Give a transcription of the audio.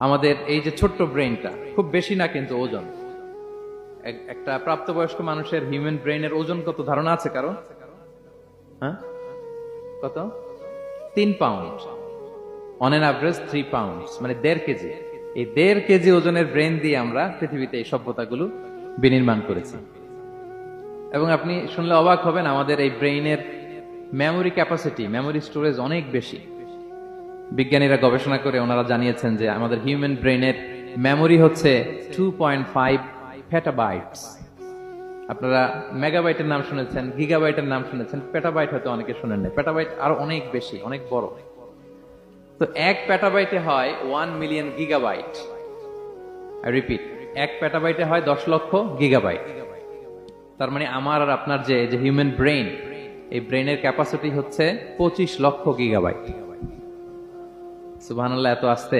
আমাদের এই যে ছোট্ট ব্রেনটা খুব বেশি না, কিন্তু ওজন একটা প্রাপ্তবয়স্ক মানুষের হিউম্যান ব্রেনের ওজন কত ধারণা আছে কারো? হ্যাঁ, কত? 3 pound. On an average 3 pound, মানে 1.5 কেজি। এই 1.5 কেজি ওজনের ব্রেন দিয়ে আমরা পৃথিবীতে এই সভ্যতাগুলো বিনির্মাণ করেছি। এবং আপনি শুনলে অবাক হবেন, আমাদের এই ব্রেইনের মেমোরি ক্যাপাসিটি, মেমোরি স্টোরেজ অনেক বেশি। বিজ্ঞানীরা গবেষণা করে ওনারা জানিয়েছেন যে আমাদের হিউম্যান ব্রেইনের মেমোরি হচ্ছে 2.5 পেটাবাইটস। আপনারা মেগাবাইটের নাম শুনেছেন, গিগাবাইটের নাম শুনেছেন, পেটাবাইট হয়তো অনেকে শুনেন না। পেটাবাইট আরো অনেক বেশি, অনেক বড়। তো 1 পেটাবাইটে হয় 1 মিলিয়ন গিগাবাইট। আই রিপিট, 1 পেটাবাইটে হয় 10 লক্ষ গিগাবাইট। তার মানে আমার আর আপনার যে হিউম্যান ব্রেইন, এই ব্রেইনের ক্যাপাসিটি হচ্ছে 25 লক্ষ গিগাবাইট। সুবহানাল্লাহ, এত আসতে